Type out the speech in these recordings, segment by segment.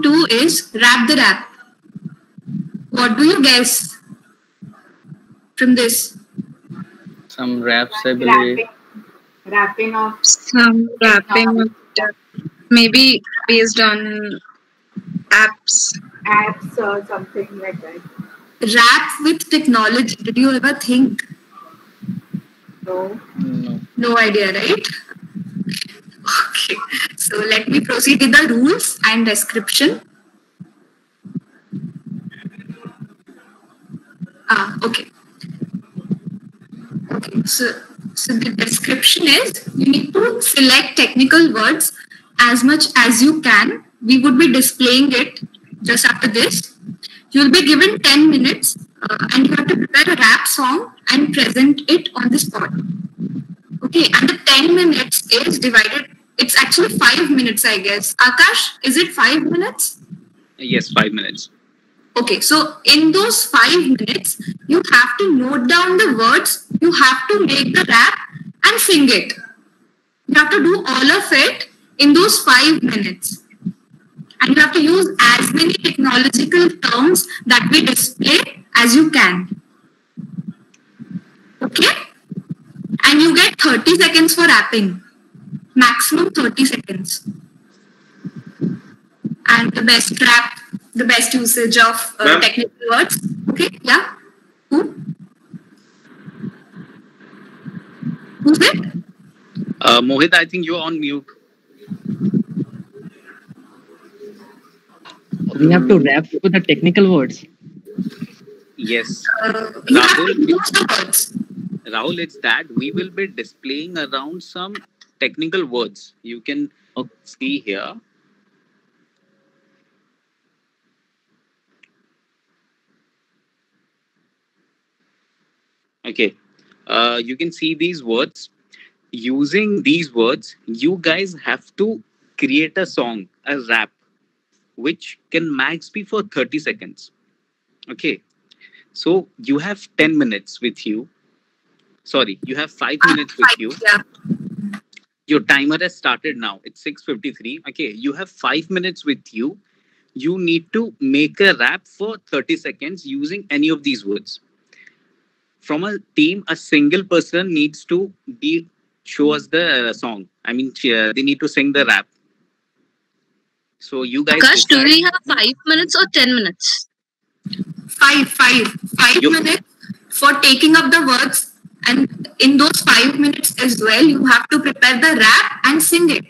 2 is Rap the Rap. What do you guess from this? Some raps, I believe. Rapping of Some rapping of maybe based on apps. apps or something like that. Rap with technology. Did you ever think? No. No. No idea, right? Okay. So let me proceed with the rules and description. Okay. Okay. So the description is you need to select technical words as much as you can. We would be displaying it just after this. You'll be given 10 minutes and you have to prepare a rap song and present it on the spot. Okay, and the 10 minutes is divided, it's actually 5 minutes, I guess. Akash, is it 5 minutes? Yes, 5 minutes. Okay, so in those 5 minutes, you have to note down the words, you have to make the rap and sing it. You have to do all of it in those 5 minutes. And you have to use as many technological terms that we display as you can. Okay? And you get 30 seconds for rapping. Maximum 30 seconds. And the best rap, the best usage of technical words. Okay, yeah? Who? Who's it? Mohit, I think you're on mute. We have to rap with the technical words. Yes. You have to use the words. Rahul, it's that we will be displaying around some technical words. You can see here. Okay. You can see these words. Using these words, you guys have to create a song, a rap, which can max be for 30 seconds. Okay. So you have 10 minutes with you. Sorry, you have 5 minutes with you. Yeah. Your timer has started now. It's 6:53. Okay, you have 5 minutes with you. You need to make a rap for 30 seconds using any of these words. From a team, a single person needs to show us the song. I mean, they need to sing the rap. So you guys. Akash, do we have 5 minutes or 10 minutes? 5 minutes for taking up the words, and in those 5 minutes as well, you have to prepare the rap and sing it.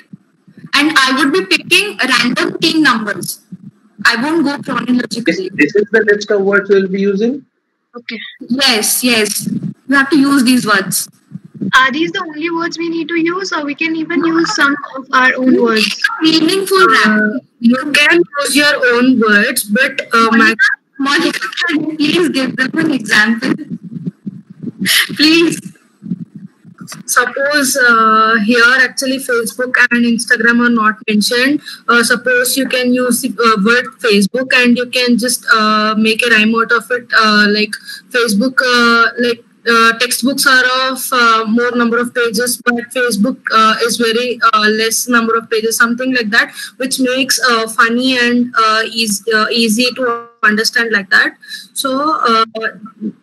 And I would be picking random team numbers. I won't go chronologically. This is the list of words we'll be using? Okay. Yes. You have to use these words. Are these the only words we need to use, or we can even use some of our own words? Meaningful rap. You can use your own words, but Monica, can you please give them an example? Please. suppose here actually Facebook and Instagram are not mentioned. Suppose you can use the word Facebook and you can just make a rhyme out of it. Like Facebook, textbooks are of more number of pages, but Facebook is very less number of pages, something like that, which makes funny and easy to understand like that. So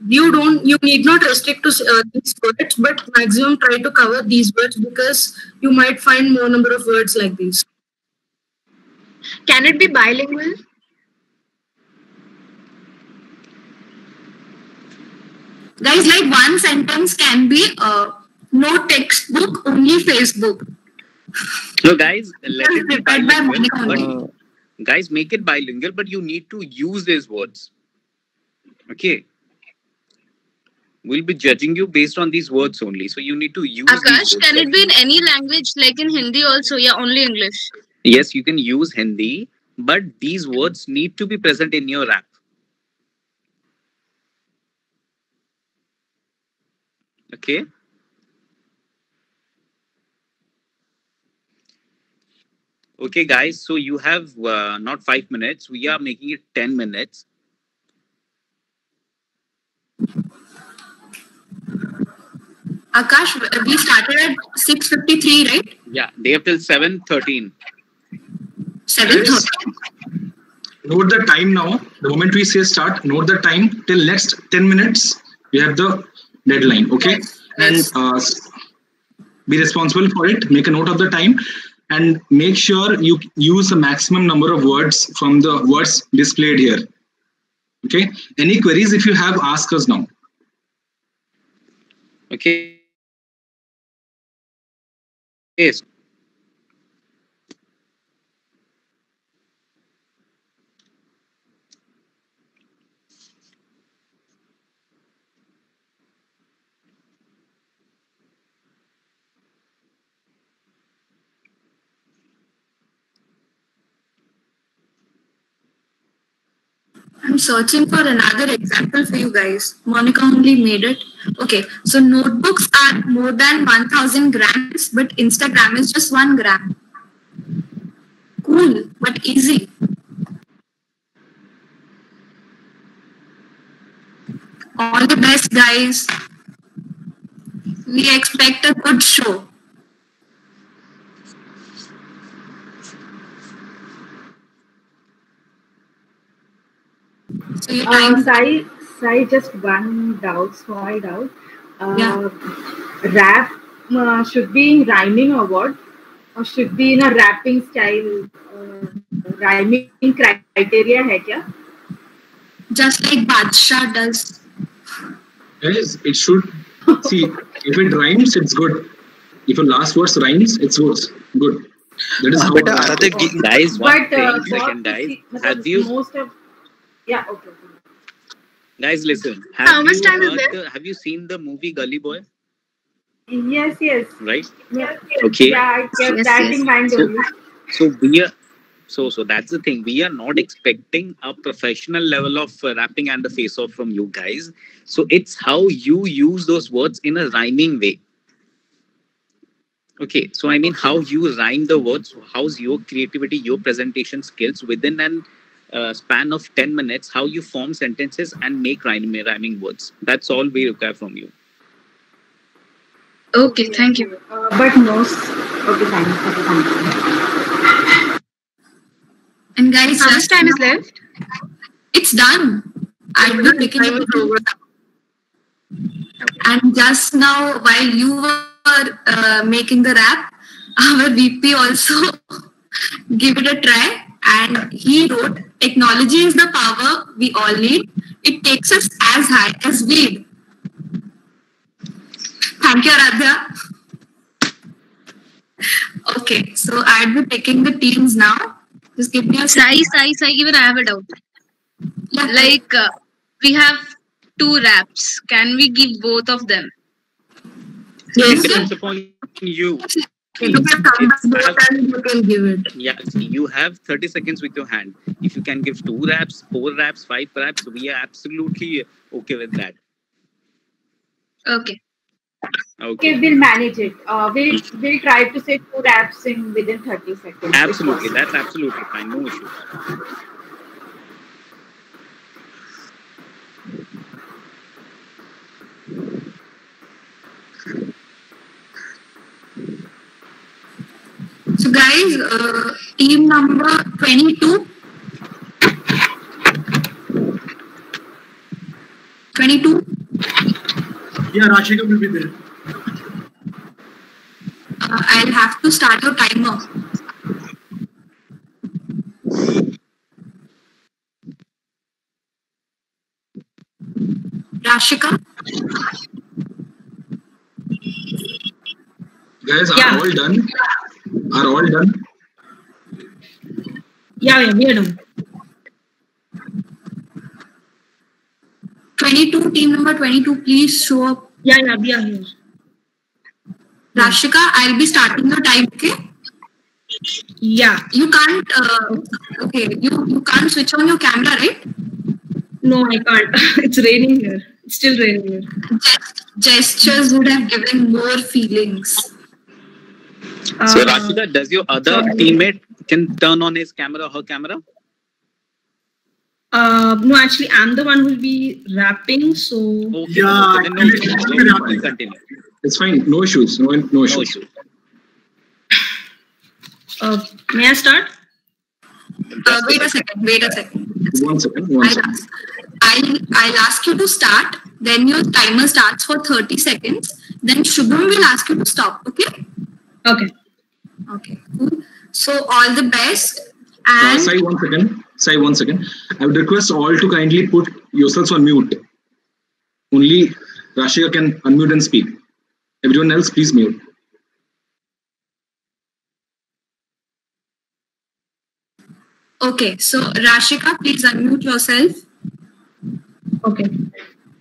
you need not restrict to these words, but maximum try to cover these words because you might find more number of words like these. Can it be bilingual? Guys, like one sentence can be no textbook, only Facebook. So guys, let it be Prepared by Monica bilingual. only. Guys, make it bilingual, but you need to use these words. Okay. We'll be judging you based on these words only. So you need to use these Akash, words. can it be in any language, like in Hindi also? Yeah, only English. Yes, you can use Hindi, but these words need to be present in your app. Okay. Okay, guys. So you have not 5 minutes. We are making it 10 minutes. Akash, we started at 6:53, right? Yeah, they have till 7:13. 7:30. note the time now. The moment we say start, note the time till next 10 minutes. We have the deadline, okay? And be responsible for it. Make a note of the time and make sure you use the maximum number of words from the words displayed here. Okay? Any queries if you have, ask us now. Okay. Yes. I'm searching for another example for you guys. Monica only made it. Okay, so notebooks are more than 1000 grams, but Instagram is just 1 gram. Cool, but easy. All the best, guys. We expect a good show. So your time. Sai, just one doubt, small doubt. Yeah. Rap should be in rhyming or what? Or should be in a rapping style? Rhyming criteria hai kya? Just like Badshah does. Yes, it should. See, if it rhymes, it's good. If your last words rhymes, it's good. That is how. Guys, one But second, guys. Have you? Most of okay. Guys, listen. How much time is there? Have you seen the movie Gully Boy? Yes. Right. Yes. Okay. Yeah, I kept that in mind only. So that's the thing. We are not expecting a professional level of rapping and the face-off from you guys. So it's how you use those words in a rhyming way. Okay. So I mean, how you rhyme the words. How's your creativity, your presentation skills within an span of 10 minutes, how you form sentences and make rhyming words. That's all we require from you. Okay, thank you. But most. Okay, thank you. And guys, How much time is left? It's done. I'll be picking it over. And just now, while you were making the rap, our VP also gave it a try. And he wrote, technology is the power we all need. It takes us as high as weed. Thank you, Aradhya. Okay, so I'll be picking the teams now. Just give me a Sai, even I have a doubt. Yeah. Like, we have 2 raps. Can we give both of them? It depends upon you. You can come back both and you can give it. Yeah, you have 30 seconds with your hand. If you can give 2 raps, 4 raps, 5 raps, we are absolutely okay with that. Okay. Okay, we'll manage it. We'll try to say 2 raps in within 30 seconds. Absolutely, that's absolutely fine. No issues. So guys, team number 22. 22. Yeah, Rashika will be there. I'll have to start your timer. Rashika? Guys, are all done? Are all done? Yeah, we are done. 22, team number 22, please show up. Yeah, we are here. Rashika, I'll be starting your time, okay? Yeah. You can't, you can't switch on your camera, right? No, I can't. It's raining here. It's still raining here. Gestures would have given more feelings. So Rashida, does your other teammate can turn on his camera or her camera? No, actually, I'm the one who will be rapping. So Okay, Yeah, so then no issues. Continue. It's fine. No issues. No issues. No issues. may I start? Wait a second. Wait a second. 1 second. 1 second. I'll ask you to start. Then your timer starts for 30 seconds. Then Shubham will ask you to stop. Okay? Okay. Okay. Cool. So all the best. And Sai, 1 second. Sai, 1 second. I would request all to kindly put yourselves on mute. Only Rashika can unmute and speak. Everyone else, please mute. okay. So Rashika, please unmute yourself. Okay.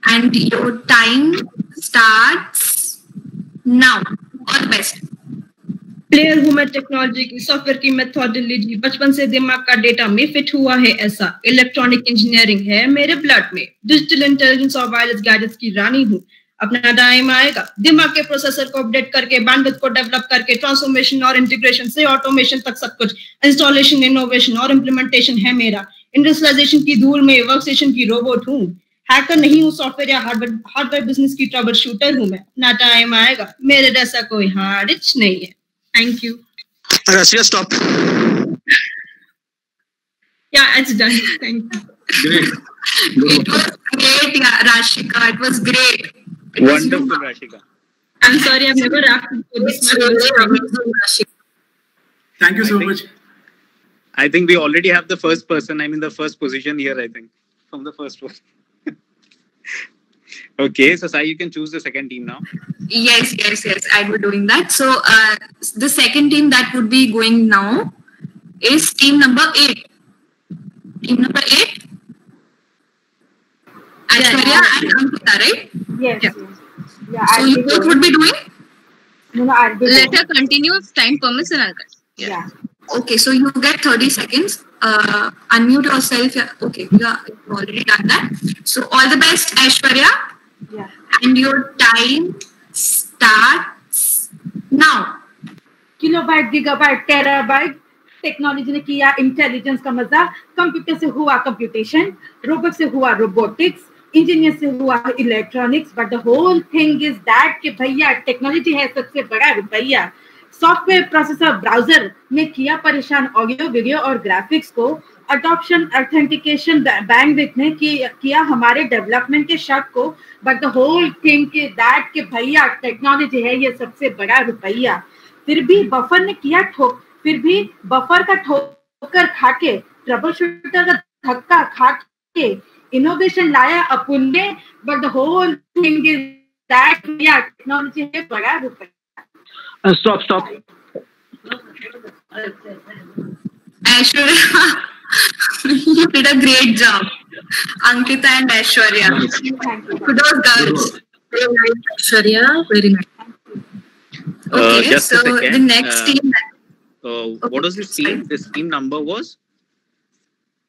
And your time starts now. All the best. Player हूँ मैं technology की, software की methodology, बचपन से दिमाग का data में fit हुआ है ऐसा, इलेक्ट्रॉनिक इंजीनियरिंग है मेरे ब्लड में, डिजिटल इंटेलिजेंस और वायरलेस गैजेट्स की रानी हूँ। अपना टाइम आएगा, दिमाग के प्रोसेसर को अपडेट करके, बैंडविड्थ को डेवलप करके, ट्रांसफॉर्मेशन और इंटीग्रेशन से ऑटोमेशन तक सब कुछ, इंस्टॉलेशन, इनोवेशन और इम्प्लीमेंटेशन है मेरा। इंडस्ट्रियलाइजेशन की धूल में वर्कस्टेशन की रोबोट हूँ, हैकर नहीं हूँ, सॉफ्टवेयर या हार्डवेयर बिजनेस की ट्रबल शूटर हूँ मैं। अपना टाइम आएगा, मेरे जैसा कोई हार्ड इच नहीं है। Thank you. Rashika, stop. Yeah, it's done. Thank you. Great. It was great, yeah, Rashika. It was great. It was Wonderful, Rashika. I'm sorry, I've never rapped before. This is my first time. Thank you so I think- much. I think we already have the first person. I'm in the first position here, I think, from the first one. Okay, so Sai, you can choose the second team now. Yes. I'll be doing that. So the second team that would be going now is team number 8. Team number 8. Aishwarya and Ankita, right? Yes. Yeah. Yes. Yeah, So you both would be doing? No, I'll be Let doing. her continue. If time permits, then I'll continue. Yeah. Okay, so you get 30 seconds. Unmute yourself. Yeah. Okay, yeah, you've already done that. So all the best, Aishwarya. Yeah. And your time starts now. Kilobyte, gigabyte, terabyte, technology ने किया intelligence का मजा, computer से हुआ computation, robot से हुआ robotics, engineer से हुआ electronics, but the whole thing is that कि भैया टेक्नोलॉजी है सबसे बड़ा रुपया। सॉफ्टवेयर, प्रोसेसर, ब्राउजर ने किया परेशान ऑडियो, वीडियो और ग्राफिक्स को। अडॉप्शन, ऑथेंटिकेशन, बैंडविड्थ ने किया हमारे डेवलपमेंट के शक को, बट द होल थिंग कि दैट कि भैया टेक्नोलॉजी है ये सबसे बड़ा रुपया। फिर भी बफर ने किया फिर भी बफर का ठोकर खा के, ट्रबल शूटर का धक्का खा के इनोवेशन लाया अपन ने, but the whole thing is that भैया टेक्नोलॉजी है बड़ा रुपया। Stop. Aishwarya, you did a great job. Ankita and Aishwarya. Thank you. To those girls. Very nice, Aishwarya. Very nice. Okay, Just a so second. the next team. What was this team? This team number was?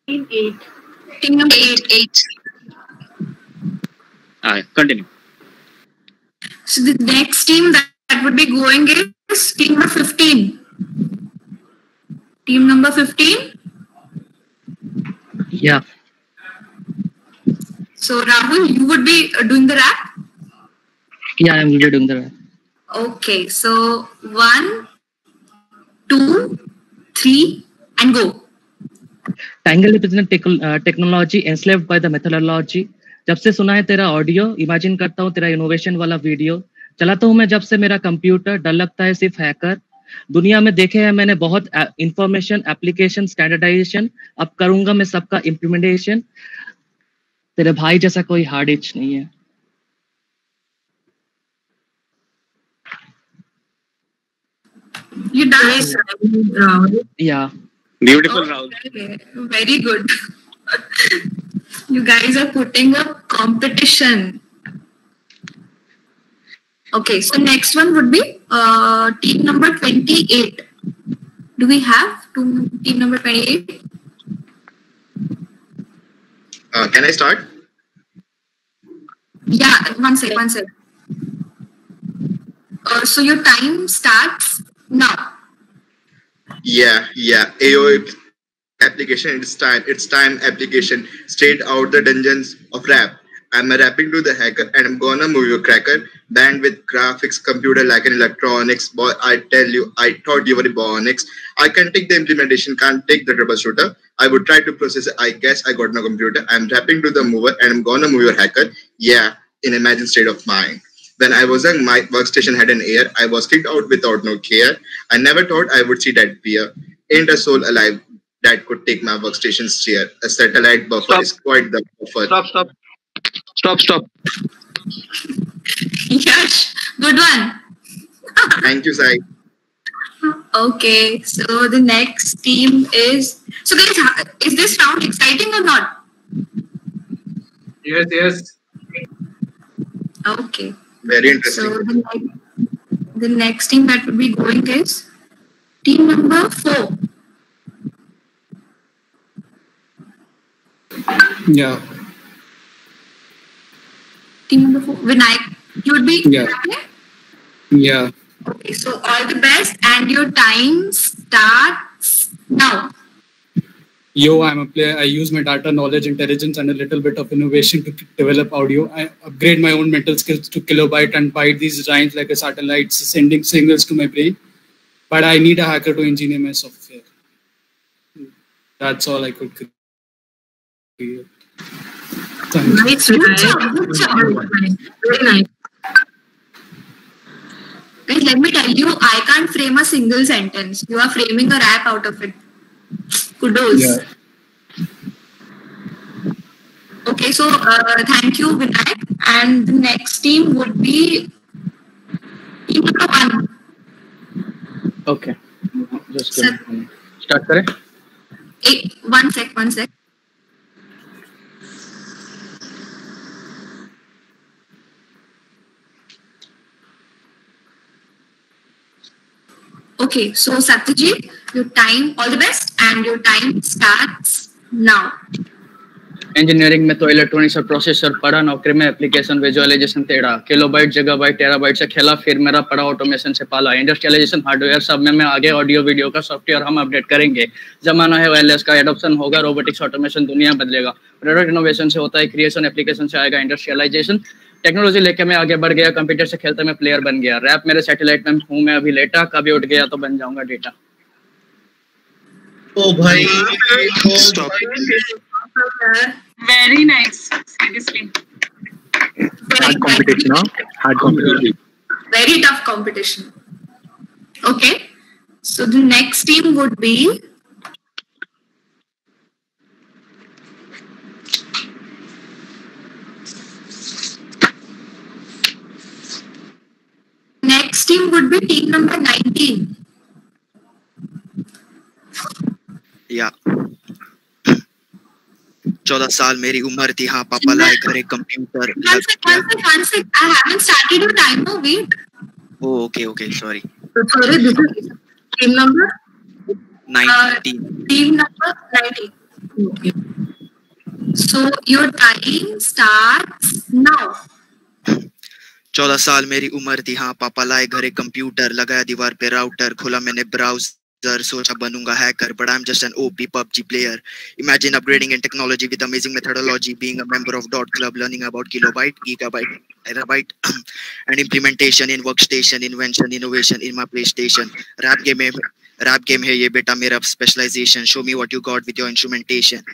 Team 8. Team number 8. Continue. So the next team that would be going is team number 15. Team number 15. Yeah. So Rahul, you would be doing the rap? Yeah, I'm really doing the rap. Okay, so 1, 2, 3, and go. Tangle is a technology enslaved by the methodology. जब से सुना है तेरा audio, imagine करता हूँ तेरा innovation वाला video, चलाता हूँ मैं जब से मेरा कंप्यूटर, डर लगता है सिर्फ हैकर। दुनिया में देखे हैं मैंने बहुत इंफॉर्मेशन, एप्लीकेशन, स्टैंडर्डाइजेशन, अब करूंगा मैं सबका इम्प्लीमेंटेशन। तेरे भाई जैसा कोई हार्ड इच नहीं है। You done? Yeah. Beautiful, Rahul. Okay, very good. You guys are putting up competition. Okay, so next one would be team number 28. Do we have team number 28? Can I start? Yeah, one sec. So your time starts now. Yeah. AO application. It's time application. Straight out the dungeons of rap. I'm rapping to the hacker and I'm gonna move your cracker. Bandwidth, graphics, computer like an electronics. Boy, I tell you, I thought you were Ebonics. I can take the implementation, can't take the troubleshooter. I would try to process it. I guess I got no computer. I'm rapping to the mover and I'm gonna move your hacker. Yeah, in imagined state of mind. When I was young, my workstation had an air. I was kicked out without no care. I never thought I would see that beer. Ain't a soul alive that could take my workstation's chair. A satellite buffer is quite the buffer. Stop. Yash, good one. Thank you, Sai. Okay, so the next team is... So guys, is this round exciting or not? Yes. Okay. Very interesting. So the next team that will be going is team number 4. Yeah. Team number 4. Vinayak, you would be... Yeah. Okay, so all the best and your time starts now. Yo, I'm a player. I use my data, knowledge, intelligence, and a little bit of innovation to develop audio. I upgrade my own mental skills to kilobyte and byte these rhymes like a satellite, sending signals to my brain. But I need a hacker to engineer my software. That's all I could create. Nice, good job. Very nice. Guys, let me tell you, I can't frame a single sentence. You are framing a rap out of it. Kudos. Yeah. Okay, so thank you, Vinayak. And the next team would be team number 1. Okay. Just give me. Start kare? One sec. Okay, so Satyajit, your time, all the best, and your time starts now. Engineering में तो electronics और processor पढ़ा, नौकरी में application visualisation टेढ़ा, kilobyte जगाबाइट terabyte से खेला, फिर मेरा पढ़ा ऑटोमेशन से पाला, इंडस्ट्रियलाइजेशन हार्डवेयर सब में मैं आगे, ऑडियो वीडियो का सॉफ्टवेयर हम अपडेट करेंगे, जमाना है वायरलेस का, एडॉप्शन होगा, रोबोटिक्स ऑटोमेशन दुनिया बदलेगा, प्रोडक्ट इनोवेशन से होता है क्रिएशन, एप्लीकेशन से आएगा इंडस्ट्रियलाइजेशन, टेक्नोलॉजी लेके मैं आगे बढ़ गया, कंप्यूटर से खेलते मैं प्लेयर बन गया, रैप मेरे सैटेलाइट में हूँ मैं अभी लेटा, कभी उठ गया तो बन जाऊंगा data. Oh, bhai. Stop. Very nice. Seriously. Hard competition, huh? Hard competition. Very tough competition. Okay, so the next team would be team number 19. या 14 साल मेरी उम्र थी, हाँ पापा लाए घर एक computer. One sec. I haven't started your timer. Wait. Oh, okay, sorry. Sorry, this is team number 19. Team number 19. Okay. So your time starts now. 14 साल मेरी उम्र थी, हाँ पापा लाए घर एक कंप्यूटर, लगाया दीवार पे राउटर, खोला मैंने ब्राउजर, सोचा बनूंगा hacker, but I'm just an OP PUBG player. Imagine upgrading in technology with amazing methodology, being a member of Dot Club, learning about kilobyte, gigabyte, terabyte, and implementation in workstation, invention, innovation in my PlayStation. Rap game है ये बेटा मेरा specialization. Show me what you got with your instrumentation.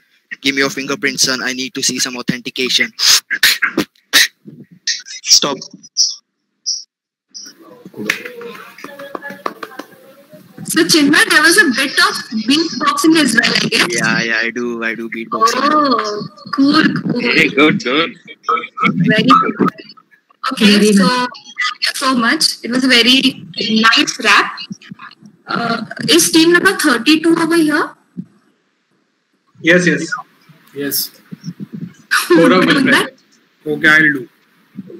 Give me your fingerprint, son. I need to see some authentication. Stop. So Chinmay, there was a bit of beatboxing as well, I guess. Yeah, I do beatboxing. Oh, cool. Hey, good. Very good. Okay, so thank you so much. It was a very nice rap. Is team number 32 over here? Yes. Gaurav will play. Okay, I'll do.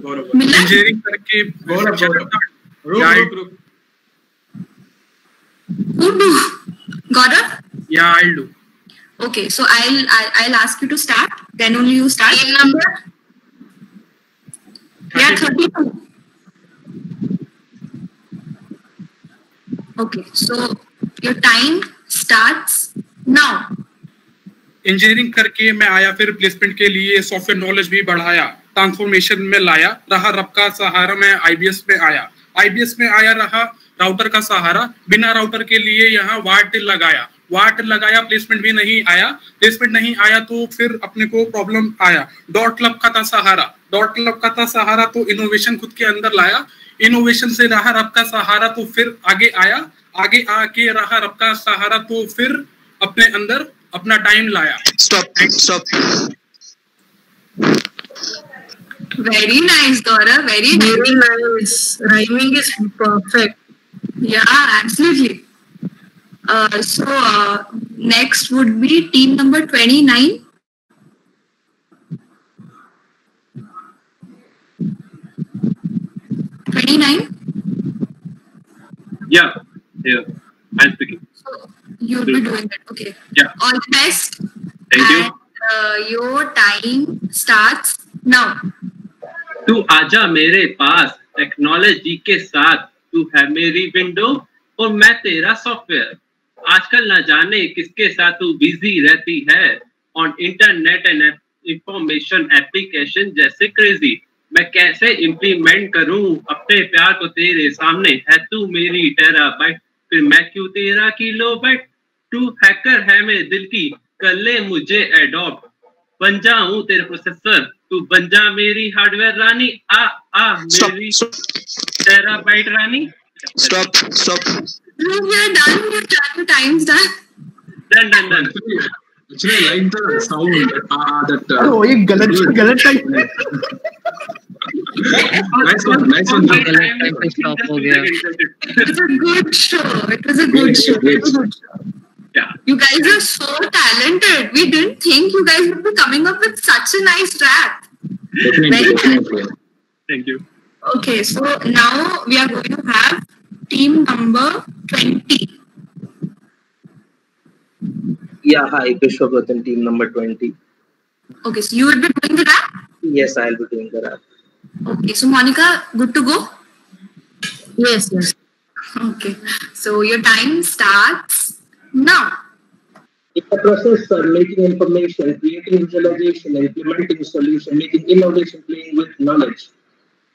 Gaurav. Engineering करके Gaurav. Who do? Gaurav? Yeah, I'll do. Okay, so I'll ask you to start. Then only you start. team number. Yeah, 32. Okay, so your time starts now. Engineering करके मैं आया, फिर placement के लिए software knowledge भी बढ़ाया, transformation में लाया, रहा रब का सहारा, मैं आईबीएस में आया, आईबीएस में आया, रहा राउटर का सहारा, बिना राउटर के लिए यहाँ वाट लगाया, प्लेसमेंट भी नहीं आया, प्लेसमेंट नहीं आया तो फिर अपने को प्रॉब्लम आया, डॉट लब का था सहारा, तो इनोवेशन खुद के अंदर लाया, इनोवेशन से रहा रब का सहारा, तो फिर आगे आया, आगे आके रहा रब का सहारा, तो फिर अपने अंदर अपना टाइम लाया। Stop. Very nice, Gaurav. Very nice. Rhyming is perfect. Yeah, absolutely. So next would be team number 29. Yeah. I'm speaking. So you'll be doing it. Okay. Yeah. All the best. Thank you. And your time starts now. तू आजा मेरे पास technology के साथ, तू है मेरी window और मैं तेरा सॉफ्टवेयर। आजकल न जाने किसके साथ तू बिजी रहती है, on internet and information application जैसे क्रेजी। मैं कैसे इम्प्लीमेंट करूं अपने प्यार को तेरे सामने, है तू मेरी टेराबाइट, फिर मैं क्यों तेरा किलोबाइट। तू हैकर है मेरे दिल की, कर ले मुझे एडॉप्ट, बन जाऊं तेरे प्रोसेसर, तू बन जा मेरी हार्डवेयर रानी। मेरी terabyte Rani. Stop. You're done. Your time's done. Done. Actually, I like the sound. Oh, ये गलत टाइम। Nice one. Stop हो गया। It was a good show. Yeah. You guys are so talented. We didn't think you guys would be coming up with such a nice rap. Definitely. Thank you. Okay, so now we are going to have team number 20. Yeah, hi, Vishwabatan, team number 20. Okay, so you will be doing the rap? Yes, I'll be doing the rap. Okay, so Monica, good to go? Yes. Okay, so your time starts now. In the process of making information, creating visualization, implementing solution, making innovation, playing with knowledge.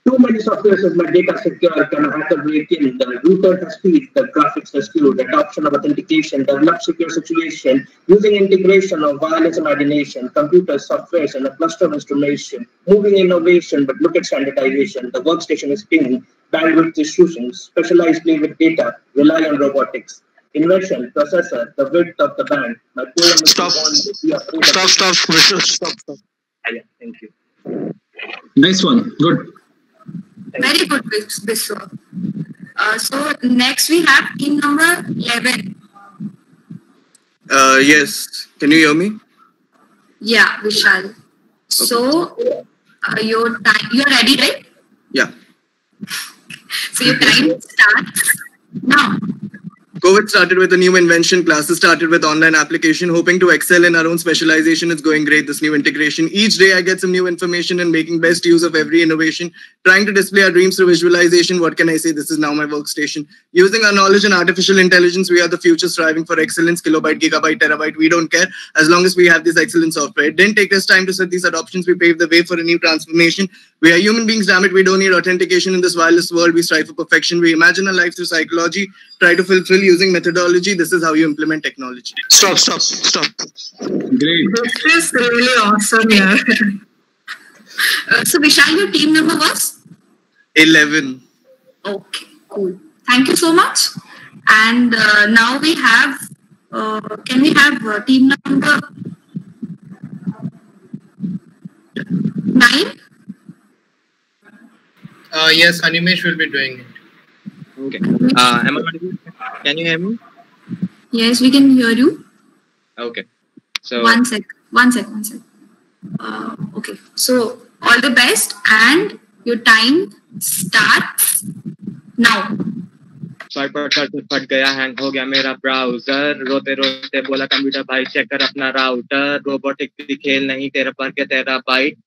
Too many softwares with my data secure, can hacker break in, the router has speed, the graphics are skewed, adoption of authentication, develop secure situation, using integration of wireless imagination, computers, softwares, and a cluster of instrumentation, moving innovation, but look at standardization, the workstation is pinging, bandwidth is shooting, specialized play with data, rely on robotics. Inversion, processor, the width of the band. My poem is Stop. Yeah, thank you. Nice one. Good. Very good, Vishwa. So next we have team number 11. Yes. Can you hear me? Yeah, Vishal. So your time, you are ready, right? Yeah. So your time starts now. COVID started with a new invention. Classes started with online application. Hoping to excel in our own specialization. It's going great, this new integration. Each day I get some new information and making best use of every innovation. Trying to display our dreams through visualization. What can I say? This is now my workstation. Using our knowledge and artificial intelligence, we are the future, striving for excellence. Kilobyte, gigabyte, terabyte, we don't care. As long as we have this excellent software. It didn't take us time to set these adoptions. We paved the way for a new transformation. We are human beings, damn it. We don't need authentication in this wireless world. We strive for perfection. We imagine our life through psychology. Try to fulfill using methodology. This is how you implement technology. Stop. Great. This is really awesome, yeah. So Vishal, your team number was? 11. Okay, cool. Thank you so much. And now we have, can we have team number 9? Yes, Animesh will be doing it. Okay. Am I audible? Can you hear me? Yes, we can hear you. Okay. So One sec. Okay. So all the best, and your time starts now. फट गया, hang हो गया मेरा browser, रोते रोते बोला computer भाई check कर अपना राउटर, रोबोटिक भी खेल नहीं तेरा पर के तेरा बाइट,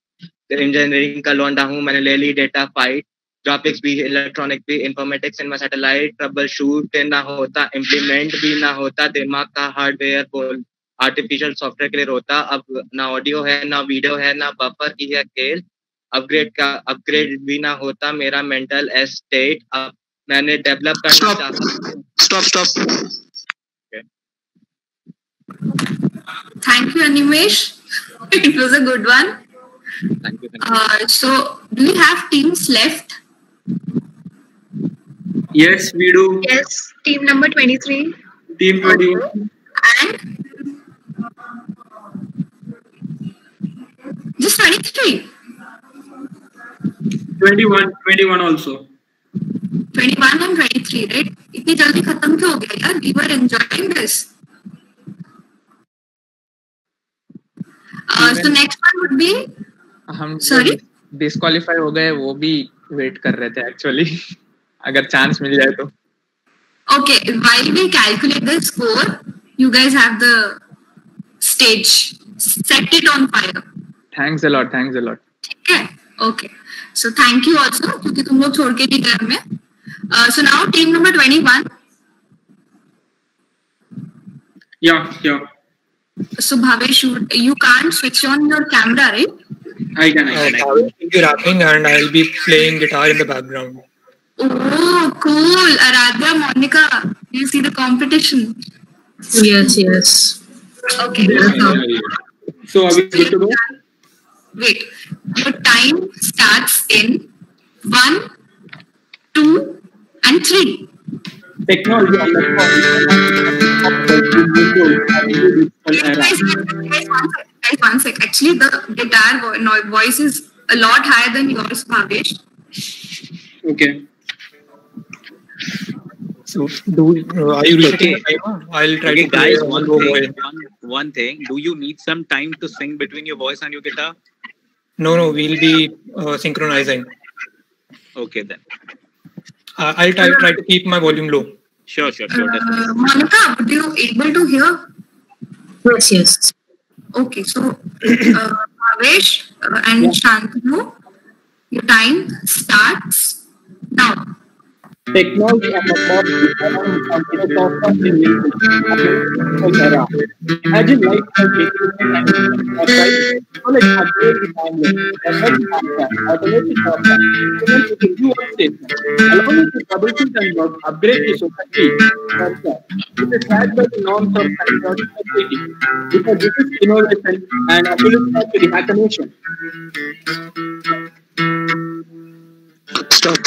इंजीनियरिंग का लौंडा हूँ मैंने ले ली डेटा फाइट, ग्राफिक्स भी इलेक्ट्रॉनिक भी इंफॉर्मेटिक्स इन सैटेलाइट, ट्रबल शूट ना होता, इम्प्लीमेंट भी ना होता, दिमाग का हार्डवेयर बोल आर्टिफिशियल सॉफ्टवेयर के लिए रोता, अब ना ऑडियो है ना वीडियो है ना बफर की है खेल, अपग्रेड भी ना होता मेरा मेंटल एस्टेट। अब मैंने डेवलप करना चाहा। Stop. Thank you, Animesh. It was a good one. Thank you. So, do we have teams left? Yes, we do. Yes, team number 23. Team 21. And just 23. 21 also. 21 and 23, right? इतनी जल्दी खत्म क्यों हो गया यार? We were enjoying this. So next one would be. हम Sorry? Disqualify हो गए, वो भी वेट कर रहे थे एक्चुअली, अगर चांस मिल जाए तो. Okay, while we calculate the score, you guys have the stage. Set it on fire. Thanks a lot. ठीक है? Okay. So thank you also, क्योंकि तुम लोग छोड़ के नहीं गए हमें. So now team number 21. Yeah. So Bhavesh, you can't switch on your camera, right? I can. I'll be rapping and I'll be playing guitar in the background. Oh, cool. Aradhya, Monica, do you see the competition? Yes. Okay. So are we good to go? Wait. Your time starts in 1, 2, and 3. Technology. Guys, one sec. Actually, the guitar voice is a lot higher than yours, Bhavesh. Okay. So, are you resetting the timer? I'll try to guys, play one thing. Do you need some time to sing between your voice and your guitar? No, we'll be synchronizing. Okay then. I'll try to keep my volume low. Sure, definitely. Monica, would you able to hear? Yes. Okay, so Bhavesh and Shantanu, your time starts now. Technology and Imagine life as knowledge upgrade in language, automated software, students with new statement, along with the troubleshoot and work, upgrade the society. It is led by the norms of security, because this is innovation and absolute start to the hacker nation. Stop.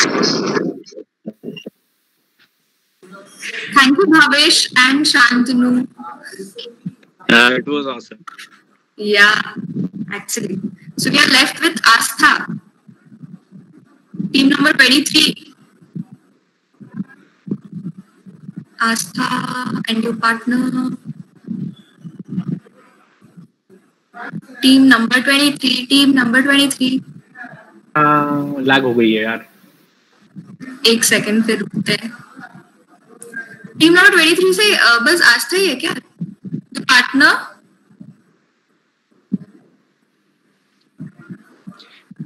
Thank you, Bhavesh and Shantanu. It was awesome. Yeah, actually. So we are left with Astha. Team number 23. Astha and your partner. Team number 23. Lag हो गई है यार. एक second फिर रुकते हैं. Team number 23 से बस आस्था ही है क्या? The partner?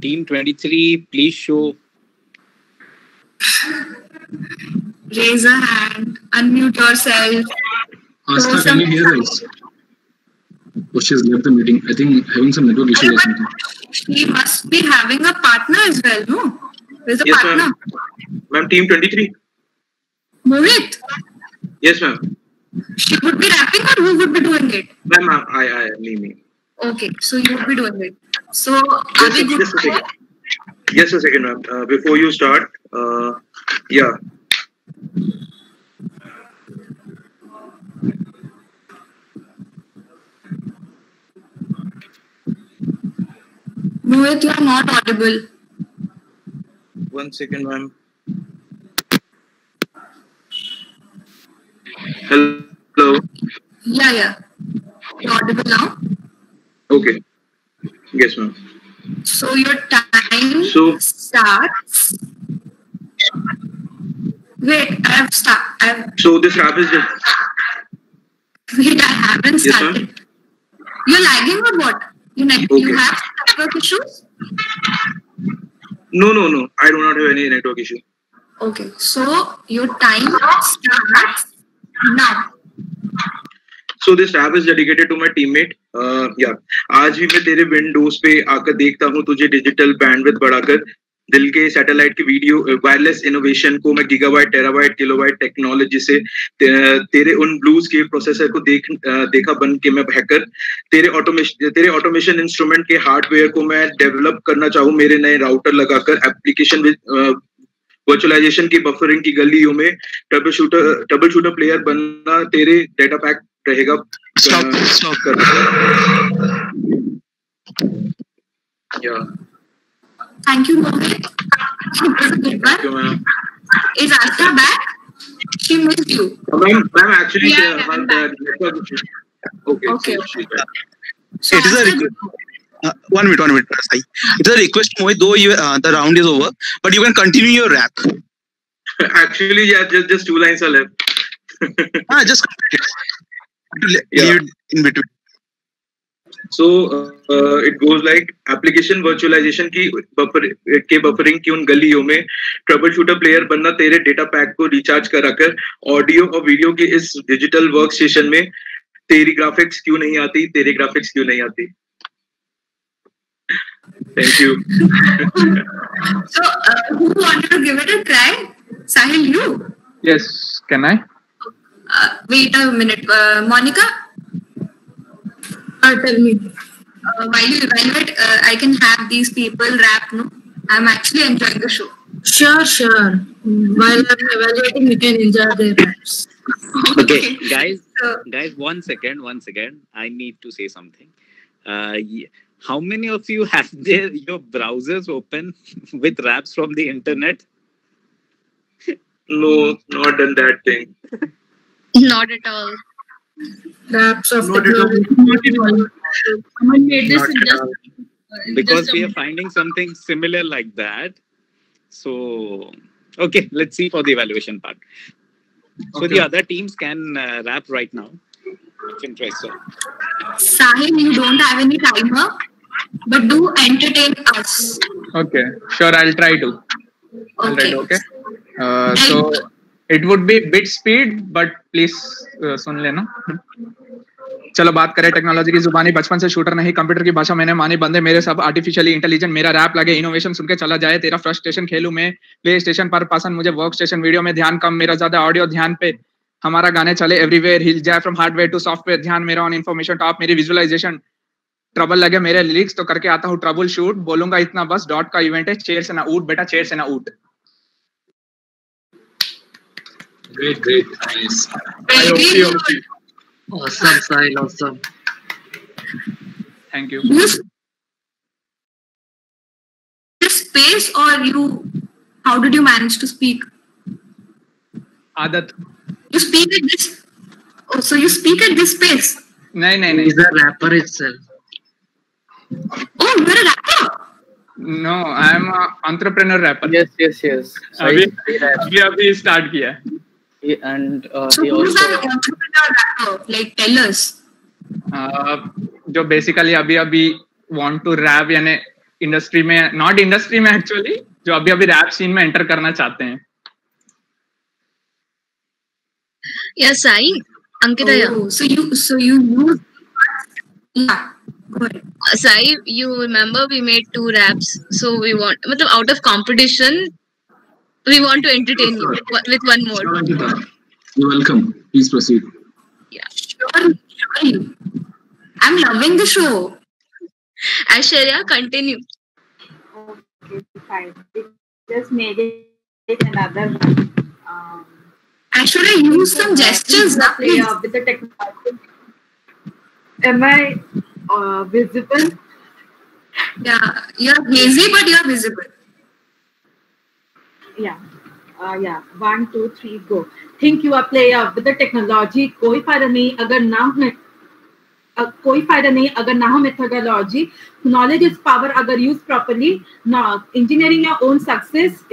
Team 23, please show. Raise a hand. Unmute yourself. Astha, can you hear us? Oh, she's left the meeting. I think having some network issues or something. She must be having a partner as well, no? Where's the partner? Ma'am, team 23. Mohit? Yes, ma'am. She would be rapping or who would be doing it? Ma'am, me. Okay, so you would be doing it. So, are we good to go? Just a second, ma'am. Before you start, yeah. Mohit, you are not audible. 1 second, ma'am. Hello. Yeah. You're audible now? Okay. Yes, ma'am. So your time starts. Wait, So this rap is done. Wait, I haven't started. Yes, you're lagging or what? You have network issues? No. I do not have any network issue. Okay, so your time starts now. So this rap is dedicated to my teammate. Yeah. आज भी मैं तेरे Windows पे आकर देखता हूँ तुझे digital bandwidth बढ़ाकर दिल के सैटेलाइट की वीडियो वायरलेस इनोवेशन को मैं गीगाबाइट टेराबाइट किलोबाइट टेक्नोलॉजी से तेरे उन ब्लूज के प्रोसेसर को देखा बन के मैं हैकर तेरे ऑटोमेशन इंस्ट्रूमेंट के हार्डवेयर को मैं डेवलप करना चाहूँ मेरे नए राउटर लगाकर एप्लीकेशन वर्चुअलाइजेशन की बफरिंग की गलियों में ट्रबल शूटर प्लेयर बनना तेरे डेटा पैक रहेगा स्टॉप कर Thank you, Mohit. That was a good one. Thank you, ma'am. Is Asha back? She missed you. Ma'am, actually, Yeah, I'm back. Okay. So It is a request. One minute, Sai. It's a request, Mohit. Though the round is over, but you can continue your rap. Actually, yeah, just 2 lines are left. Just leave it in between. So it goes like application virtualization की buffering की उन गलियों में trouble shooter player बनना तेरे data pack को recharge कराकर audio और वीडियो के इस डिजिटल वर्क स्टेशन में तेरी ग्राफिक्स क्यों नहीं आती तेरे ग्राफिक्स क्यों नहीं आती Thank you. So, who wanted to give it a try? Sahil, you? Yes, can I? Wait a minute. Monica? Tell me. While you evaluate, I can have these people rap, no? I'm actually enjoying the show. Sure. While I'm evaluating, we can enjoy their raps. Okay, guys, one second. I need to say something. How many of you have your browsers open with raps from the internet? No, not done that thing. Not at all. Raps of Someone made this in Because we are finding something similar like that. So, okay, let's see for the evaluation part. So the other teams can rap right now. If interested. Sahil, you don't have any timer, but do entertain us. Okay, sure, I'll try to. Okay. So it would be bit speed, but please सुन लेना. चलो बात करें technology की जुबानी बचपन से shooter नहीं computer की भाषा मैंने मानी बंदे मेरे सब आर्टिफिशियली इंटेलिजेंट मेरा रैप लगे इनोवेशन सुन के चला जाए तेरा फ्रस्ट्रेशन खेलूं मैं प्ले स्टेशन पर पसंद मुझे वर्क स्टेशन वीडियो में ध्यान कम मेरा ज्यादा ऑडियो ध्यान पे हमारा गाने चले एवरीवेयर हिल जाए फ्रॉम हार्डवेयर टू सॉफ्टवेयर ध्यान मेरा ऑन इन्फॉर्मेशन टॉप मेरी विजुअलाइजेशन ट्रबल लगे मेरे लिरिक्स तो करके आता हूँ ट्रबल शूट बोलूंगा इतना बस डॉट का इवेंट है चेयर से ना ऊट बेटा चेयर से ना ऊट Great, nice. Awesome, Sahil, awesome. Thank you. Space or how did you manage to speak? आदत. You speak at this. Oh, so you speak at this space? नहीं. He's a rapper itself. Oh, you're a rapper? No, I'm an entrepreneur rapper. Yes. अभी start किया है. And so he who's also an entrepreneur rapper? Like, tell us. जो basically अभी want to rap यानी industry में not industry में actually जो अभी रैप सीन में एंटर करना चाहते हैं. Yes, Sai. Ankita. Oh, so you use yeah. Go ahead. Sai, you remember we made 2 raps, so we want, out of competition, we want to entertain you with one more. You're welcome. Please proceed. Yeah, sure. I'm loving the show. Aishwarya, continue. Okay, fine. Just made it another one. Aishwarya, use some gestures now, please. With the technology. Am I visible? Yeah, you're hazy, but you're visible. Yeah. 1, 2, 3, go. Think you are player with the technology. कोई फायदा नहीं अगर ना हो methodology. Knowledge is power अगर use properly. Now, engineering your own success.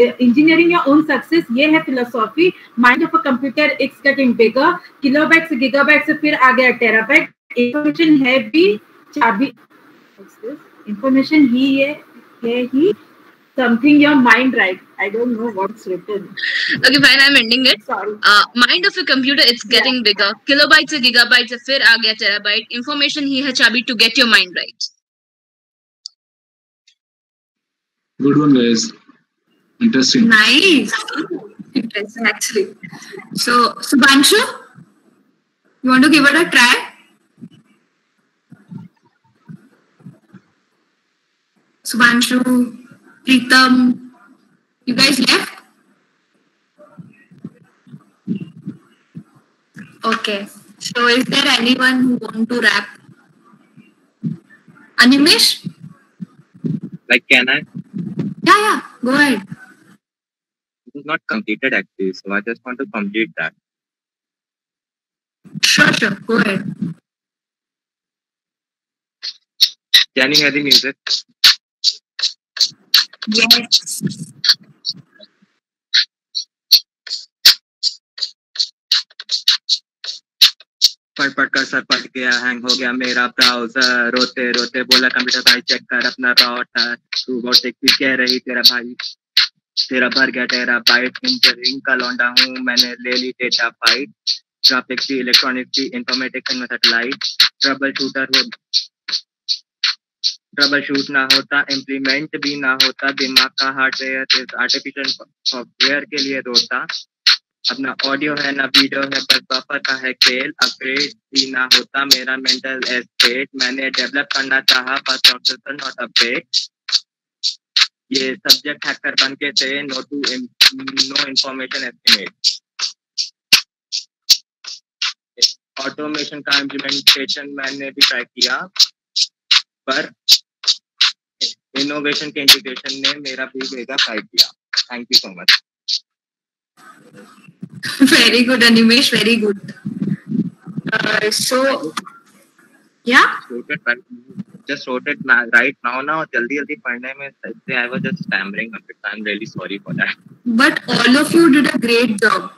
ये है philosophy. Mind of a computer it's getting bigger. Kilobyte से gigabyte से फिर आ गया terabyte. Information है भी चाबी. Information he something your mind writes. I don't know what's written. Okay, fine. I'm ending it. Sorry. Mind of a computer, it's getting bigger. Kilobytes से gigabytes से फिर आ गया terabyte. Information ही है चाबी to get your mind right. Good one, guys. Interesting. Nice. Interesting, actually. So, Subhanshu, you want to give it a try? Subhanshu, Preetam, you guys left? Okay. So, is there anyone who want to rap? Animesh? Like, can I? Yeah, go ahead. It is not completed actually, so I just want to complete that. Sure, go ahead. Can you hear the music? Yes. पढ़ कर sir फट गया, hang हो गया मेरा browser, रोते रोते बोला कंप्यूटर भाई चेक कर अपना राउटर, रोबोटिक भी कह रही तेरा भाई तेरा भर गया टेराबाइट, इंजीनियरिंग का लौंडा हूँ मैंने ले ली डेटा फाइट, ग्राफिक्स की इलेक्ट्रॉनिक्स की इंफॉर्मेटिक्स में सैटेलाइट, ट्रबल शूट ना होता, इम्प्लीमेंट भी ना होता, दिमाग का हार्डवेयर इस आर्टिफिशियल सॉफ्टवेयर के लिए रोता, अपना ऑडियो है ना वीडियो है बस बफर का है खेल, अपग्रेड भी ना होता मेरा मेंटल एस्टेट, मैंने डेवलप करना चाहा पर प्रोसेसर नॉट अपडेट, ये सब्जेक्ट हैकर बन के थे नो इंफॉर्मेशन एस्टिमेट, ऑटोमेशन का इम्प्लीमेंटेशन मैंने भी ट्राई किया पर इनोवेशन के इंटीग्रेशन ने मेरा भी मेगा फाइट किया. Thank you so much. Very good, Animesh. Very good. So, yeah. Just wrote it right now. Now, जल्दी पढ़ने में I was just stammering a bit. I'm really sorry for that. But all of you did a great job.